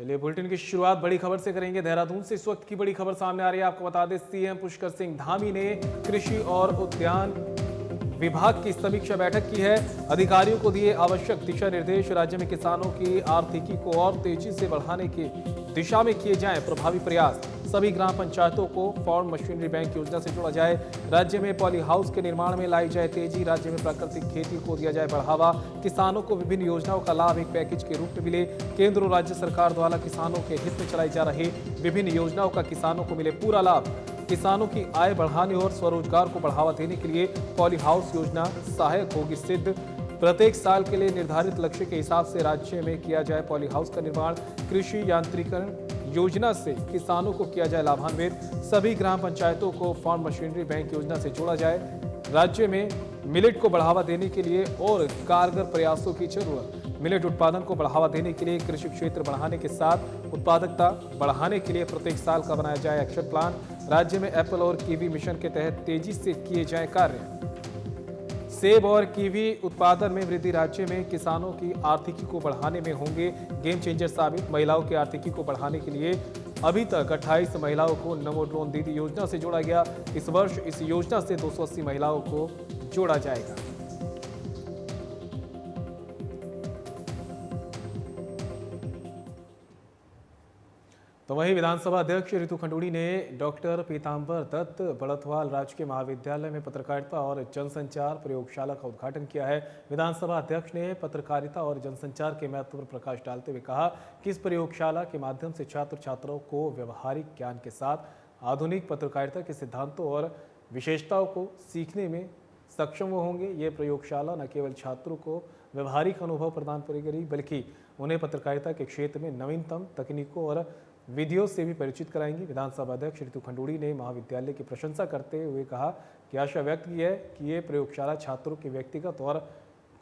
चलिए बुलेटिन की शुरुआत बड़ी खबर से करेंगे। देहरादून से इस वक्त की बड़ी खबर सामने आ रही है। आपको बता दें, सीएम पुष्कर सिंह धामी ने कृषि और उद्यान विभाग की समीक्षा बैठक की है। अधिकारियों को दिए आवश्यक दिशा निर्देश। राज्य में किसानों की आर्थिकी को और तेजी से बढ़ाने की दिशा में किए जाएं प्रभावी प्रयास। सभी ग्राम पंचायतों को फार्म मशीनरी बैंक योजना से जोड़ा जाए। राज्य में पॉली हाउस के निर्माण में लाई जाए तेजी। राज्य में प्राकृतिक खेती को दिया जाए बढ़ावा। किसानों को विभिन्न योजनाओं का लाभ एक पैकेज के रूप में मिले। केंद्र और राज्य सरकार द्वारा किसानों के हित में चलाई जा रही विभिन्न योजनाओं का किसानों को मिले पूरा लाभ। किसानों की आय बढ़ाने और स्वरोजगार को बढ़ावा देने के लिए पॉली हाउस योजना सहायक होगी सिद्ध। प्रत्येक साल के लिए निर्धारित लक्ष्य के हिसाब से राज्य में किया जाए पॉली हाउस का निर्माण। कृषि यांत्रिकरण योजना से किसानों को किया जाए लाभान्वित। सभी ग्राम पंचायतों को फार्म मशीनरी बैंक योजना से जोड़ा जाए। राज्य में मिलेट को बढ़ावा देने के लिए और कारगर प्रयासों की जरूरत। मिलेट उत्पादन को बढ़ावा देने के लिए कृषि क्षेत्र बढ़ाने के साथ उत्पादकता बढ़ाने के लिए प्रत्येक साल का बनाया जाए एक्शन प्लान। राज्य में एप्पल और कीवी मिशन के तहत तेजी से किए जाए कार्य। सेब और कीवी उत्पादन में वृद्धि। राज्य में किसानों की आर्थिकी को बढ़ाने में होंगे गेम चेंजर साबित। महिलाओं की आर्थिकी को बढ़ाने के लिए अभी तक 28 महिलाओं को नमो ड्रोन दीदी योजना से जोड़ा गया। इस वर्ष इस योजना से 280 महिलाओं को जोड़ा जाएगा। तो वहीं विधानसभा अध्यक्ष रितु खंडूड़ी ने डॉक्टर पीताम्बर दत्त बड़थवाल राजकीय महाविद्यालय में पत्रकारिता और जनसंचार प्रयोगशाला का उद्घाटन किया है। विधानसभा अध्यक्ष ने पत्रकारिता और जनसंचार के महत्व पर प्रकाश डालते हुए कहा कि इस प्रयोगशाला के माध्यम से छात्र छात्राओं को व्यवहारिक ज्ञान के साथ आधुनिक पत्रकारिता के सिद्धांतों और विशेषताओं को सीखने में सक्षम होंगे। ये प्रयोगशाला न केवल छात्रों को व्यवहारिक अनुभव प्रदान करेगी बल्कि उन्हें पत्रकारिता के क्षेत्र में नवीनतम तकनीकों और विधियों से भी परिचित कराएंगी। विधानसभा अध्यक्ष रितु खंडूड़ी ने महाविद्यालय की प्रशंसा करते हुए कहा कि आशा व्यक्त की है कि ये प्रयोगशाला छात्रों के व्यक्तिगत और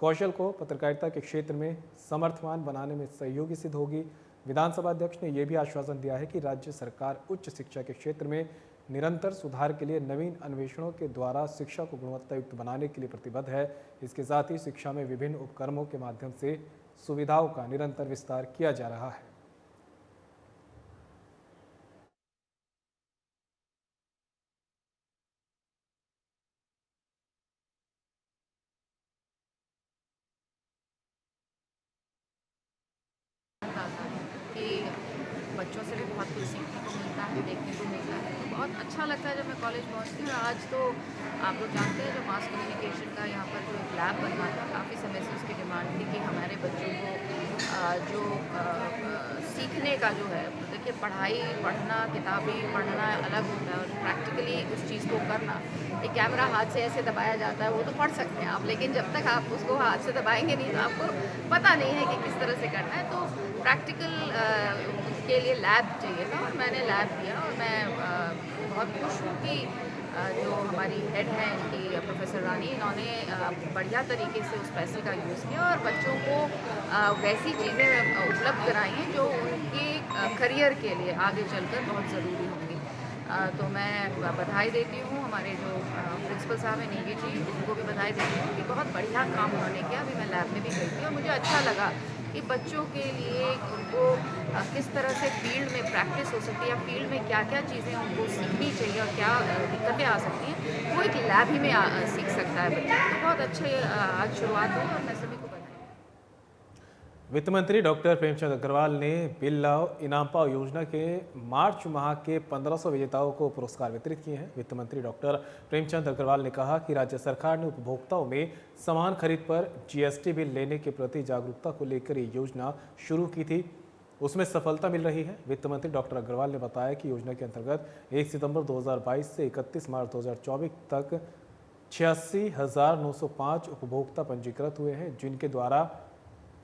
कौशल को पत्रकारिता के क्षेत्र में समर्थवान बनाने में सहयोगी सिद्ध होगी। विधानसभा अध्यक्ष ने यह भी आश्वासन दिया है कि राज्य सरकार उच्च शिक्षा के क्षेत्र में निरंतर सुधार के लिए नवीन अन्वेषणों के द्वारा शिक्षा को गुणवत्तायुक्त बनाने के लिए प्रतिबद्ध है। इसके साथ ही शिक्षा में विभिन्न उपक्रमों के माध्यम से सुविधाओं का निरंतर विस्तार किया जा रहा है। कि बच्चों से भी बहुत कुछ सीखने को मिलता है, देखने को मिलता है। तो बहुत अच्छा लगता है जब मैं कॉलेज पहुंचती हूँ। आज तो आप लोग जानते हैं जो मास कम्युनिकेशन का यहाँ पर जो एक लैब बनना था, काफ़ी समय से उसकी डिमांड थी कि हमारे बच्चों को जो सीखने का जो है, देखिए पढ़ना किताबी पढ़ना अलग होता है और प्रैक्टिकली उस चीज़ को करना। एक कैमरा हाथ से ऐसे दबाया जाता है, वो तो पढ़ सकते हैं आप, लेकिन जब तक आप उसको हाथ से दबाएंगे नहीं तो आपको पता नहीं है कि किस तरह से करना है। तो प्रैक्टिकल के लिए लैब चाहिए था और मैंने लैब दिया और मैं बहुत खुश हूँ कि जो हमारी हेड है इनकी प्रोफेसर रानी, इन्होंने बढ़िया तरीके से उस पैसे का यूज़ किया और बच्चों को वैसी चीज़ें उपलब्ध कराई हैं जो उनके करियर के लिए आगे चलकर बहुत ज़रूरी होंगी। तो मैं बधाई देती हूँ हमारे जो प्रिंसिपल साहब हैं नीगी जी, उनको भी बधाई देती हूँ कि बहुत बढ़िया काम उन्होंने किया। अभी मैं लैब में भी गई थी और मुझे अच्छा लगा कि बच्चों के लिए उनको किस तरह से फील्ड में प्रैक्टिस हो सकती है या फील्ड में क्या क्या चीज़ें उनको सीखनी चाहिए और क्या दिक्कतें आ सकती हैं, वो एक लैब ही में सीख सकता है बच्चा। तो बहुत अच्छे आज शुरुआत हुई और मैं सभी को बधाई। वित्त मंत्री डॉक्टर प्रेमचंद अग्रवाल ने बिल लाओ इनाम पाओ योजना के मार्च माह के 1500 विजेताओं को पुरस्कार वितरित किए हैं। वित्त मंत्री डॉक्टर प्रेमचंद अग्रवाल ने कहा कि राज्य सरकार ने उपभोक्ताओं में सामान खरीद पर जीएसटी बिल लेने के प्रति जागरूकता को लेकर ये योजना शुरू की थी, उसमें सफलता मिल रही है। वित्त मंत्री डॉक्टर अग्रवाल ने बताया कि योजना के अंतर्गत 1 सितंबर 2022 से 31 मार्च 2024 तक 86,905 उपभोक्ता पंजीकृत हुए हैं, जिनके द्वारा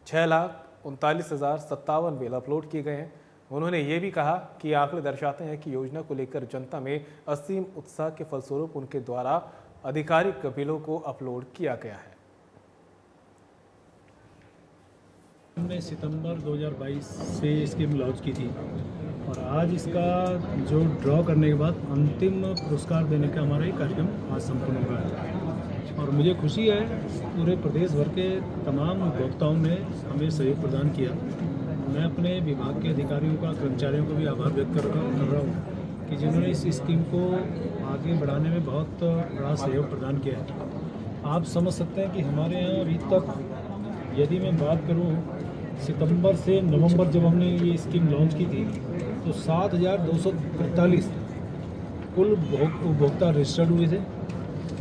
6,39,057 बिल अपलोड किए गए हैं। उन्होंने ये भी कहा कि आंकड़े दर्शाते हैं कि योजना को लेकर जनता में असीम उत्साह के फलस्वरूप उनके द्वारा आधिकारिक बिलों को अपलोड किया गया है। हमने सितंबर 2022 से स्कीम लॉन्च की थी और आज इसका जो ड्रॉ करने के बाद अंतिम पुरस्कार देने का हमारा ये कार्यक्रम आज संपन्न हुआ है और मुझे खुशी है पूरे प्रदेश भर के तमाम उपभोक्ताओं ने हमें सहयोग प्रदान किया मैं अपने विभाग के अधिकारियों का, कर्मचारियों का भी आभार व्यक्त कर रहा हूँ कि जिन्होंने इस स्कीम को आगे बढ़ाने में बहुत बड़ा सहयोग प्रदान किया है। आप समझ सकते हैं कि हमारे यहाँ अभी तक यदि मैं बात करूँ सितंबर से नवंबर जब हमने ये स्कीम लॉन्च की थी तो 7,243 कुल उपभोक्ता रजिस्टर्ड हुए थे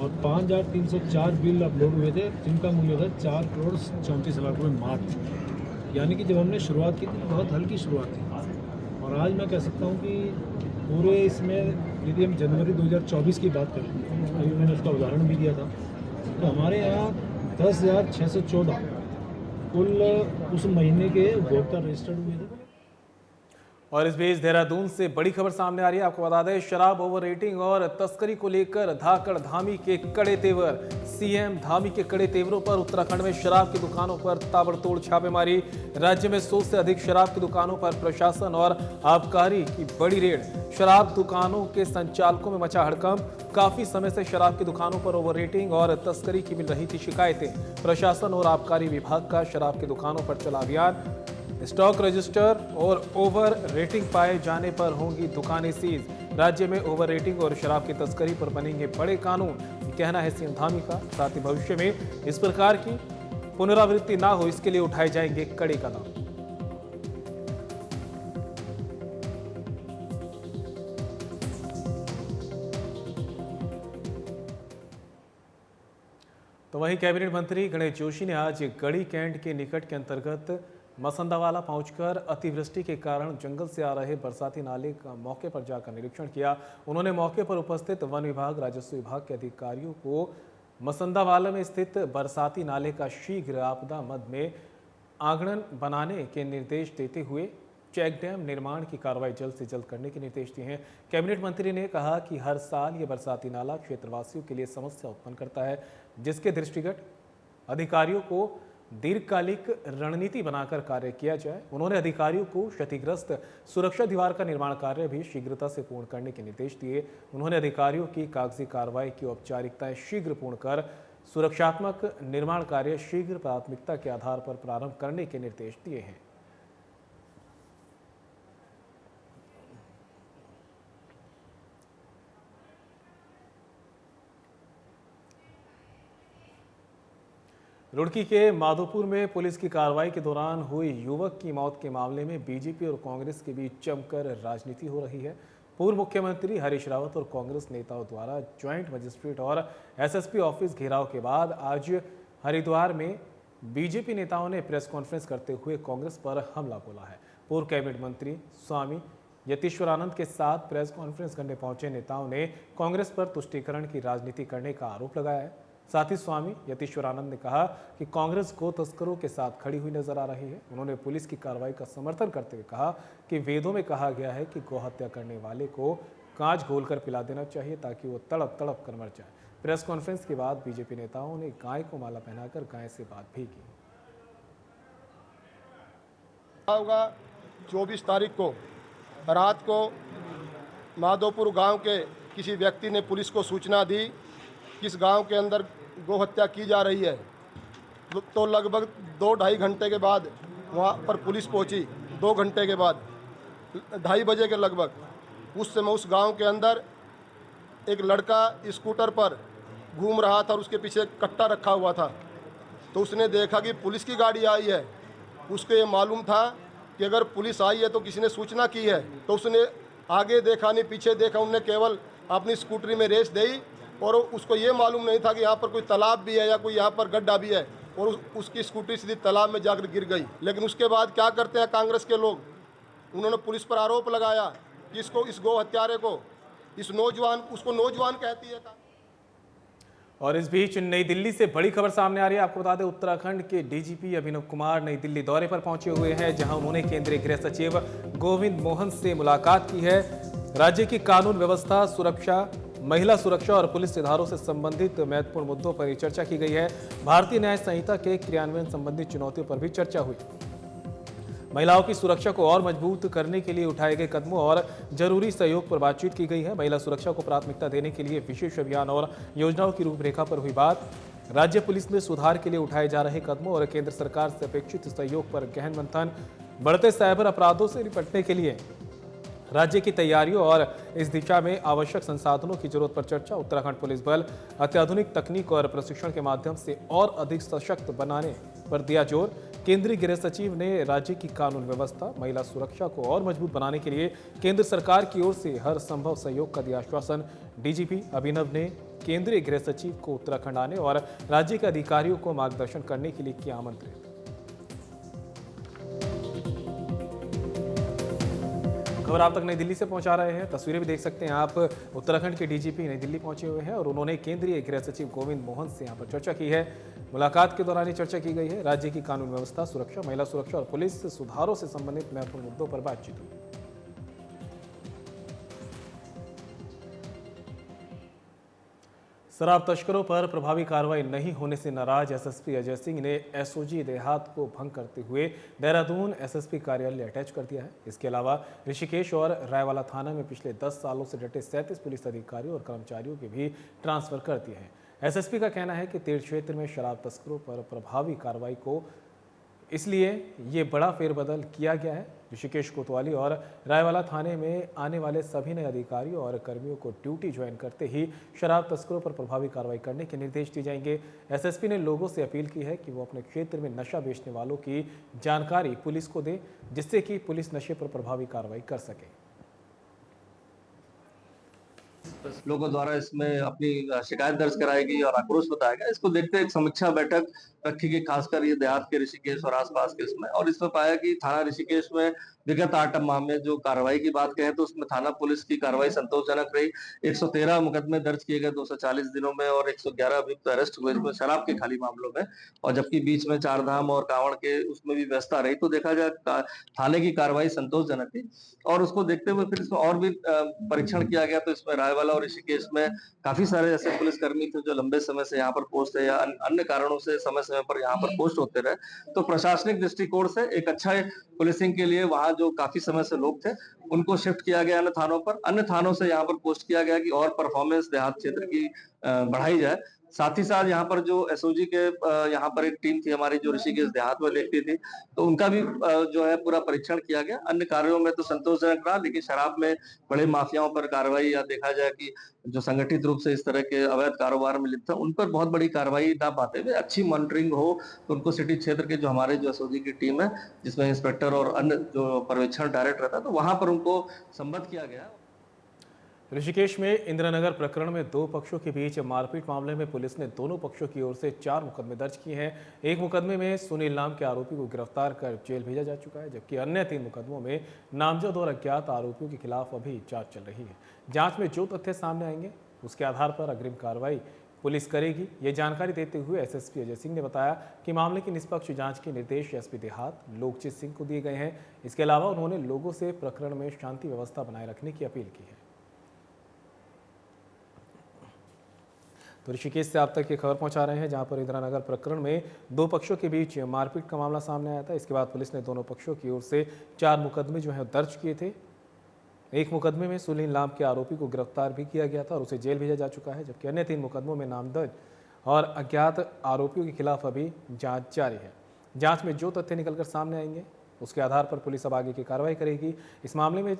और 5,304 बिल अपलोड हुए थे जिनका मूल्य था 4,34,00,000 रुपये मात्र। यानी कि जब हमने शुरुआत की थी तो बहुत हल्की शुरुआत थी और आज मैं कह सकता हूँ कि पूरे इसमें यदि हम जनवरी 2024 की बात करें, अभी मैंने उसका उदाहरण भी दिया था, तो हमारे यहाँ 10,614 कुल उस महीने के उपभोक्ता रजिस्टर्ड हुए थे। और इस बीच देहरादून से बड़ी खबर सामने आ रही है। आपको बता दें, शराब ओवर रेटिंग और तस्करी को लेकर धाकड़ धामी के कड़े तेवर। सीएम धामी के कड़े तेवरों पर उत्तराखंड में शराब की दुकानों पर ताबड़तोड़ छापेमारी। राज्य में 100 से अधिक शराब की दुकानों पर प्रशासन और आबकारी की बड़ी रेड। शराब दुकानों के संचालकों में मचा हड़कंप। काफी समय से शराब की दुकानों पर ओवर रेटिंग और तस्करी की मिल रही थी शिकायतें। प्रशासन और आबकारी विभाग का शराब की दुकानों पर चला अभियान। स्टॉक रजिस्टर और ओवर रेटिंग पाए जाने पर होंगी दुकानें सीज। राज्य में ओवर रेटिंग और शराब की तस्करी पर बनेंगे बड़े कानून, कहना है सीएम धामी का। साथ ही भविष्य में इस प्रकार की पुनरावृत्ति ना हो, इसके लिए उठाए जाएंगे कड़े कदम। तो वहीं कैबिनेट मंत्री गणेश जोशी ने आज गढ़ी कैंट के निकट के अंतर्गत मसंदावाला पहुंचकर अतिवृष्टि के कारण जंगल से आ रहे बरसाती नाले का मौके पर जाकर निरीक्षण किया। उन्होंने मौके पर उपस्थित वन विभाग, राजस्व विभाग के अधिकारियों को मसंदावाला में स्थित बरसाती नाले का शीघ्र आपदा मद में आंगन बनाने के निर्देश देते हुए चेक डैम निर्माण की कार्रवाई जल्द से जल्द करने के निर्देश दिए हैं। कैबिनेट मंत्री ने कहा कि हर साल ये बरसाती नाला क्षेत्रवासियों के लिए समस्या उत्पन्न करता है, जिसके दृष्टिगत अधिकारियों को दीर्घकालिक रणनीति बनाकर कार्य किया जाए। उन्होंने अधिकारियों को क्षतिग्रस्त सुरक्षा दीवार का निर्माण कार्य भी शीघ्रता से पूर्ण करने के निर्देश दिए। उन्होंने अधिकारियों की कागजी कार्रवाई की औपचारिकताएं शीघ्र पूर्ण कर सुरक्षात्मक निर्माण कार्य शीघ्र प्राथमिकता के आधार पर प्रारंभ करने के निर्देश दिए हैं। रुड़की के माधोपुर में पुलिस की कार्रवाई के दौरान हुई युवक की मौत के मामले में बीजेपी और कांग्रेस के बीच जमकर राजनीति हो रही है। पूर्व मुख्यमंत्री हरीश रावत और कांग्रेस नेताओं द्वारा ज्वाइंट मजिस्ट्रेट और एसएसपी ऑफिस घेराव के बाद आज हरिद्वार में बीजेपी नेताओं ने प्रेस कॉन्फ्रेंस करते हुए कांग्रेस पर हमला बोला है। पूर्व कैबिनेट मंत्री स्वामी यतीश्वरानंद के साथ प्रेस कॉन्फ्रेंस करने पहुंचे नेताओं ने कांग्रेस पर तुष्टीकरण की राजनीति करने का आरोप लगाया है। साथ ही स्वामी यतीश्वरानंद ने कहा कि कांग्रेस को तस्करों के साथ खड़ी हुई नजर आ रही है। उन्होंने पुलिस की कार्रवाई का समर्थन करते हुए कहा कि वेदों में कहा गया है कि गौहत्या करने वाले को कांच घोलकर पिला देना चाहिए ताकि वो तड़प तड़प कर मर जाए। प्रेस कॉन्फ्रेंस के बाद बीजेपी नेताओं ने गाय को माला पहनाकर गाय से बात भी की। होगा 24 तारीख को रात को माधोपुर गांव के किसी व्यक्ति ने पुलिस को सूचना दी कि इस गांव के अंदर गोहत्या की जा रही है। तो लगभग 2-2.5 घंटे के बाद वहां पर पुलिस पहुंची। 2 घंटे के बाद 2:30 बजे के लगभग उस समय उस गांव के अंदर एक लड़का स्कूटर पर घूम रहा था और उसके पीछे एक कट्टा रखा हुआ था। तो उसने देखा कि पुलिस की गाड़ी आई है। उसको ये मालूम था कि अगर पुलिस आई है तो किसी ने सूचना की है। तो उसने आगे देखा नहीं, पीछे देखा, उन्होंने केवल अपनी स्कूटरी में रेस दी और उसको ये मालूम नहीं था कि यहाँ पर कोई तालाब भी है या कोई यहाँ पर गड्ढा भी है और उसकी स्कूटरी सीधी तालाब में जाकर गिर गई। लेकिन उसके बाद क्या करते हैं कांग्रेस के लोग, उन्होंने पुलिस पर आरोप लगाया कि इसको, इस गौ हत्यारे को, इस नौजवान, उसको नौजवान कहती है। और इस बीच नई दिल्ली से बड़ी खबर सामने आ रही है। आपको बता दें, उत्तराखंड के डीजीपी अभिनव कुमार नई दिल्ली दौरे पर पहुंचे हुए हैं, जहां उन्होंने केंद्रीय गृह सचिव गोविंद मोहन से मुलाकात की है। राज्य की कानून व्यवस्था, सुरक्षा, महिला सुरक्षा और पुलिस इधारों से संबंधित महत्वपूर्ण मुद्दों पर चर्चा की गई है। भारतीय न्याय संहिता के क्रियान्वयन संबंधी चुनौतियों पर भी चर्चा हुई। महिलाओं की सुरक्षा को और मजबूत करने के लिए उठाए गए कदमों और जरूरी सहयोग पर बातचीत की गई है। महिला सुरक्षा को प्राथमिकता देने के लिए विशेष अभियान और योजनाओं की रूपरेखा पर हुई बात। राज्य पुलिस में सुधार के लिए उठाए जा रहे कदमों और केंद्र सरकार से अपेक्षित सहयोग पर गहन मंथन। बढ़ते साइबर अपराधों से निपटने के लिए राज्य की तैयारियों और इस दिशा में आवश्यक संसाधनों की जरूरत पर चर्चा। उत्तराखंड पुलिस बल अत्याधुनिक तकनीक और प्रशिक्षण के माध्यम से और अधिक सशक्त बनाने पर दिया जोर। केंद्रीय गृह सचिव ने राज्य की कानून व्यवस्था, महिला सुरक्षा को और मजबूत बनाने के लिए केंद्र सरकार की ओर से हर संभव सहयोग का दिया आश्वासन। डीजीपी अभिनव ने केंद्रीय गृह सचिव को उत्तराखंड आने और राज्य के अधिकारियों को मार्गदर्शन करने के लिए किया आमंत्रित। खबर आप तक नई दिल्ली से पहुंचा रहे हैं। तस्वीरें भी देख सकते हैं आप। उत्तराखंड के डीजीपी नई दिल्ली पहुंचे हुए हैं और उन्होंने केंद्रीय गृह सचिव गोविंद मोहन से यहां पर चर्चा की है। मुलाकात के दौरान ये चर्चा की गई है। राज्य की कानून व्यवस्था, सुरक्षा, महिला सुरक्षा और पुलिस सुधारों से संबंधित महत्वपूर्ण मुद्दों पर बातचीत हुई। शराब तस्करों पर प्रभावी कार्रवाई नहीं होने से नाराज एसएसपी अजय सिंह ने एसओजी देहात को भंग करते हुए देहरादून एसएसपी कार्यालय अटैच कर दिया है। इसके अलावा ऋषिकेश और रायवाला थाना में पिछले 10 सालों से डटे 37 पुलिस अधिकारियों और कर्मचारियों के भी ट्रांसफर कर दिए हैं। एसएसपी का कहना है कि तीर्थ क्षेत्र में शराब तस्करों पर प्रभावी कार्रवाई को इसलिए ये बड़ा फेरबदल किया गया है। ऋषिकेश कोतवाली और रायवाला थाने में आने वाले सभी नए अधिकारियों और कर्मियों को ड्यूटी ज्वाइन करते ही शराब तस्करों पर प्रभावी कार्रवाई करने के निर्देश दिए जाएंगे। एसएसपी ने लोगों से अपील की है कि वो अपने क्षेत्र में नशा बेचने वालों की जानकारी पुलिस को दें, जिससे कि पुलिस नशे पर प्रभावी कार्रवाई कर सके। लोगों द्वारा इसमें अपनी शिकायत दर्ज कराएगी और आक्रोश बताएगा। इसको देखते एक समीक्षा बैठक रखी गई, खासकर ये देहात के ऋषिकेश और आसपास के इसमें, और इसमें पाया कि थाना ऋषिकेश में विगत 8 माह में जो कार्रवाई की बात कहें तो उसमें थाना पुलिस की कार्रवाई संतोषजनक रही। 113 मुकदमे दर्ज किए गए 240 दिनों में और 111 अभियुक्त अरेस्ट हुए इसमें शराब के खाली मामलों में, और जबकि बीच में चार धाम और कांवड़ के उसमें भी व्यवस्था रही। तो देखा जाए थाने की कार्रवाई संतोषजनक थी, और उसको देखते हुए फिर इसमें और भी परीक्षण किया गया। तो इसमें रायवाला और ऋषिकेश में काफी सारे ऐसे पुलिसकर्मी थे जो लंबे समय से यहाँ पर पोस्ट है या अन्य कारणों से समय समय पर यहाँ पर पोस्ट होते रहे। तो प्रशासनिक दृष्टिकोण से एक अच्छा पुलिसिंग के लिए वहां जो काफी समय से लोग थे उनको शिफ्ट किया गया अन्य थानों पर, अन्य थानों से यहाँ पर पोस्ट किया गया कि और परफॉर्मेंस देहात क्षेत्र की बढ़ाई जाए। साथ ही साथ यहाँ पर जो एसओजी के यहाँ पर एक टीम थी हमारी जो ऋषिकेश देहात में देखती थी, तो उनका भी जो है पूरा परीक्षण किया गया। अन्य कार्यों में तो संतोषजनक रहा, लेकिन शराब में बड़े माफियाओं पर कार्रवाई या देखा जाए कि जो संगठित रूप से इस तरह के अवैध कारोबार में लिप्त है उन पर बहुत बड़ी कार्रवाई ना पाते हुए अच्छी मॉनिटरिंग हो, तो उनको सिटी क्षेत्र के जो हमारे जो एसओजी की टीम है जिसमें इंस्पेक्टर और अन्य जो पर्यवेक्षण डायरेक्टर रहता है, तो वहां पर उनको संबद्ध किया गया। ऋषिकेश में इंदिरानगर प्रकरण में 2 पक्षों के बीच मारपीट मामले में पुलिस ने दोनों पक्षों की ओर से 4 मुकदमे दर्ज किए हैं। एक मुकदमे में सुनील नाम के आरोपी को गिरफ्तार कर जेल भेजा जा चुका है, जबकि अन्य 3 मुकदमों में नामजद और अज्ञात आरोपियों के खिलाफ अभी जांच चल रही है। जांच में जो तथ्य सामने आएंगे उसके आधार पर अग्रिम कार्रवाई पुलिस करेगी। ये जानकारी देते हुए एसएसपी अजय सिंह ने बताया कि मामले की निष्पक्ष जांच के निर्देश एसपी देहात लोकजीत सिंह को दिए गए हैं। इसके अलावा उन्होंने लोगों से प्रकरण में शांति व्यवस्था बनाए रखने की अपील की है। तो ऋषिकेश से आप तक ये खबर पहुंचा रहे हैं, जहां पर इंदिरानगर प्रकरण में 2 पक्षों के बीच मारपीट का मामला सामने आया था। इसके बाद पुलिस ने दोनों पक्षों की ओर से 4 मुकदमे जो है दर्ज किए थे। एक मुकदमे में सुनील नाम के आरोपी को गिरफ्तार भी किया गया था और उसे जेल भेजा जा चुका है, जबकि अन्य 3 मुकदमों में नामजद और अज्ञात आरोपियों के खिलाफ अभी जांच जारी है। जांच में जो तथ्य निकलकर सामने आएंगे उसके आधार पर पुलिस अब आगे की कार्रवाई करेगी। इस मामले में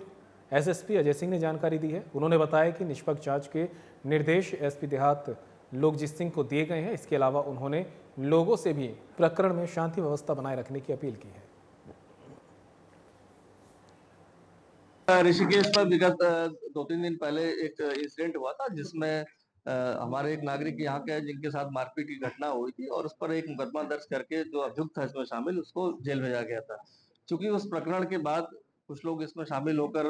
एसएसपी अजय सिंह ने जानकारी दी है। उन्होंने बताया कि निष्पक्ष जांच के निर्देश एसपी देहात लोकजीत सिंह को दिए गए हैं। इसके अलावा उन्होंने लोगों से भी प्रकरण में शांति व्यवस्था बनाए रखने की अपील की है। ऋषिकेश पर विगत 2-3 दिन पहले एक इंसिडेंट हुआ था जिसमें हमारे एक नागरिक यहाँ के जिनके साथ मारपीट की घटना हुई थी, और उस पर एक मुकदमा दर्ज करके जो अभियुक्त है इसमें शामिल उसको जेल भेजा गया था। चूंकि उस प्रकरण के बाद कुछ लोग इसमें शामिल होकर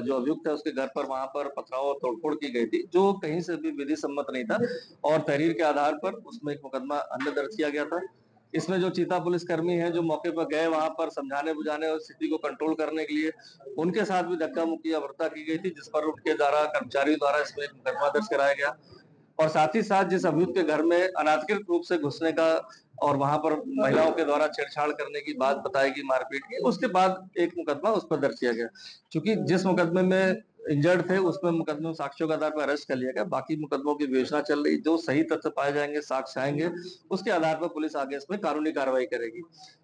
जो अभियुक्त है उसके घर पर वहां पर पथराव और तोड़फोड़ की गई थी, जो कहीं से भी विधि सम्मत नहीं था, और तहरीर के आधार पर उसमें एक मुकदमा अन्य दर्ज किया गया था। इसमें जो चीता पुलिसकर्मी हैं जो मौके पर गए वहां पर समझाने बुझाने और स्थिति को कंट्रोल करने के लिए, उनके साथ भी धक्का मुक्की या बर्ता की गई थी, जिस पर उनके द्वारा कर्मचारियों द्वारा इसमें एक मुकदमा दर्ज कराया गया। और साथ ही साथ जिस अभियुक्त के घर में अनाधिकृत रूप से घुसने का और वहां पर महिलाओं के द्वारा छेड़छाड़ करने की बात बताई गई, मारपीट की, उसके बाद एक मुकदमा उस पर दर्ज किया गया। क्योंकि जिस मुकदमे में इंजर्ड थे उसमें मुकदमे साक्ष्यों के आधार पर अरेस्ट कर लिया गया। बाकी मुकदमों की विवेचना चल रही, जो सही तथ्य पाए जाएंगे, साक्ष्य आएंगे, उसके आधार पर पुलिस आगे इसमें कानूनी कार्रवाई करेगी।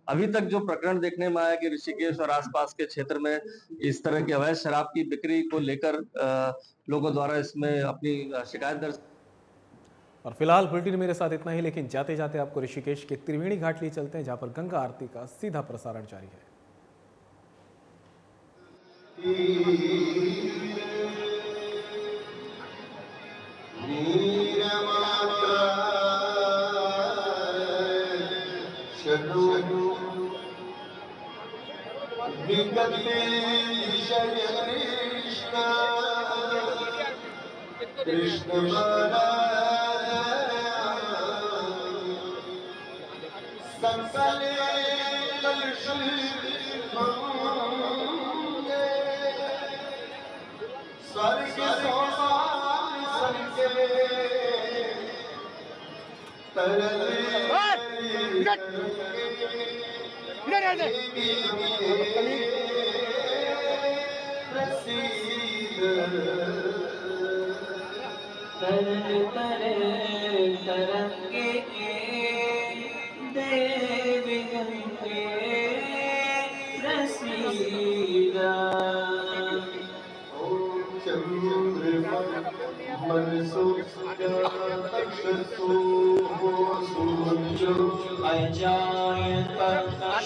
अभी तक जो प्रकरण देखने में आया कि ऋषिकेश और आसपास के क्षेत्र में इस तरह की अवैध शराब की बिक्री को लेकर लोगों द्वारा इसमें अपनी शिकायत दर्ज। और फिलहाल बुलेटिन मेरे साथ इतना ही, लेकिन जाते जाते आपको ऋषिकेश के त्रिवेणी घाट लिए चलते हैं, जहां पर गंगा आरती का सीधा प्रसारण जारी है। कृष्ण सकले स्वर्ग तरंगे देवी गंगे रसीदा चंद्रमा मनसो सूर्यो अजायत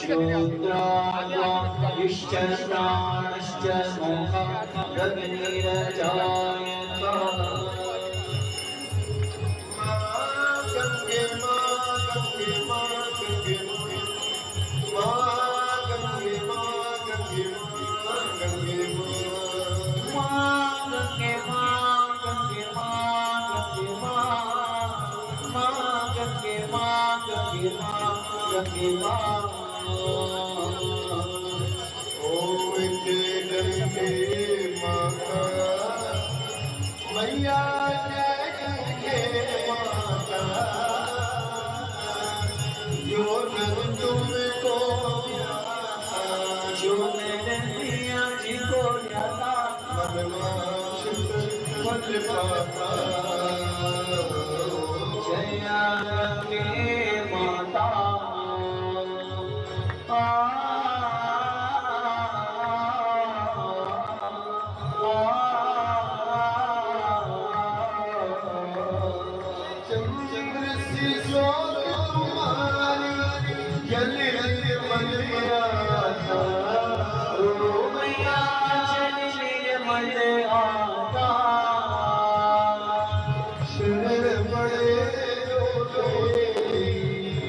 शूद्राणो विश्चराणश्च मोहग्निरजायत मैया जो तुमको जो मैंने मिया जी को जया के माता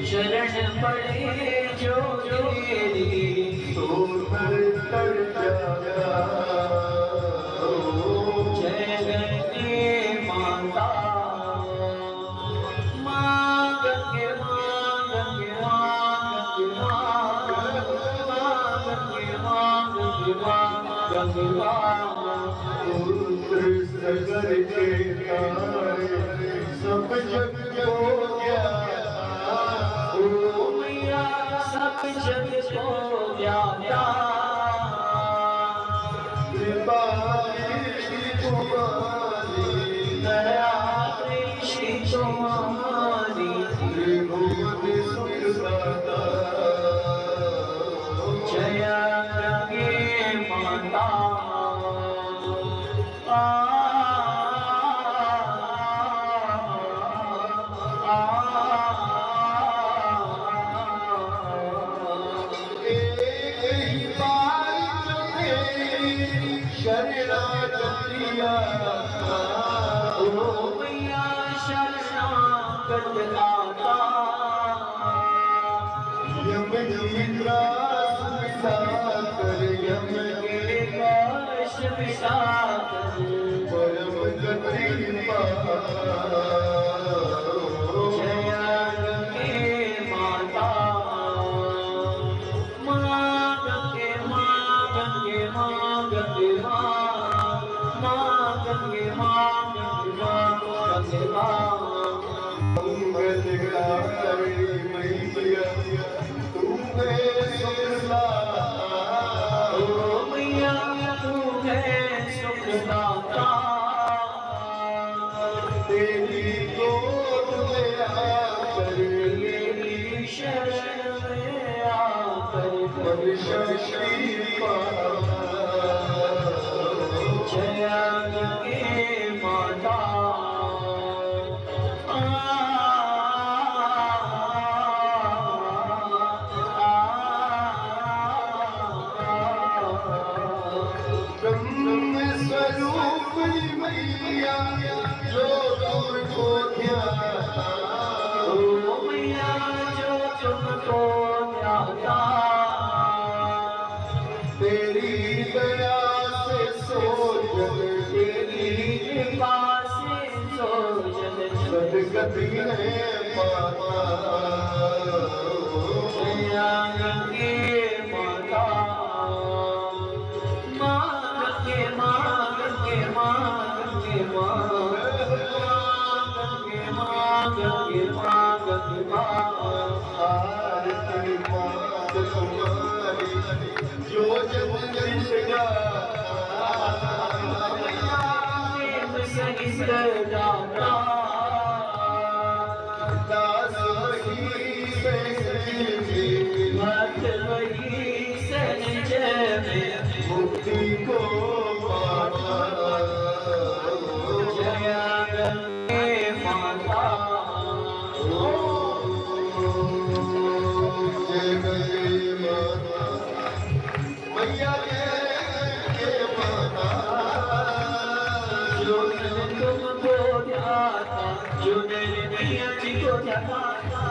शरण पड़े जो तेरी तो हर कर जागा जय गंगे माता माँ गंगे माँ गंगे माँ गंगे माँ गंगे माँ गंगे माँ पुत्र सगर के तारे सब जग को गया सब जग को व्याप्या कृपा दृष्टि तुम्हारी दया दृष्टि तुम्हारी त्रिभुवन सुख दाता जय गंगे माता शरणागतिया ओ मैया शरणागत दाता यम निद्रा सुसाकर यम के काश विसाकर परम गति पाता जय गंगे माता माँ गंगे माँ गंगे माँ गंगे मैया तू है सुख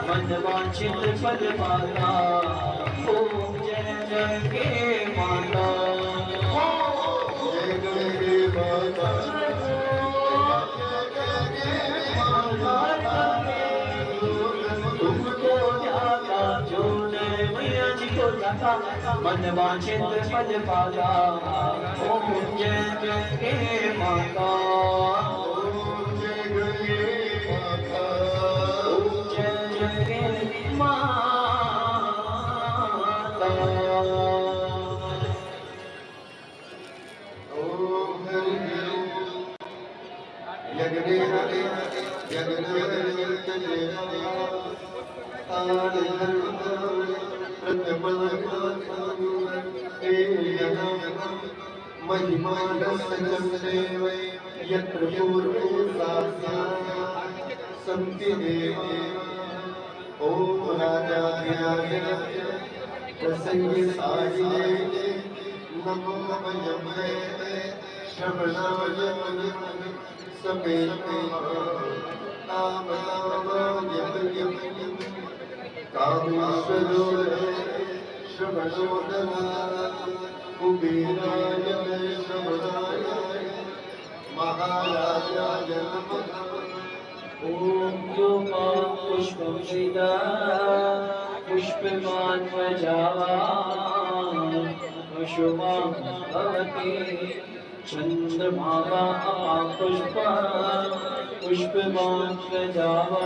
मन वांछित फल पाता। ओम जय जय हे माता, जय जय माता, तुमको जाता जो नर मैया जी को जाता, मन वांछित फल पाता। ओम जय जय हे माता, यत्र पूर्वे सन्ति देवी। ओम राजाधिराज प्रसंगे सारिणे नमो नमः श्रवणाय समेते नाम कामेश्वरो श्रवणोदना कुबेराय श्रवणाय महाराजाय नमः। ओम यो मां पुष्पं श्रीदा पुष्पमान् प्रजावा अशुभां भवति चन्द्रभागा पुष्पा पुष्पमान् प्रजावा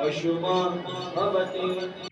अशुभां भवति।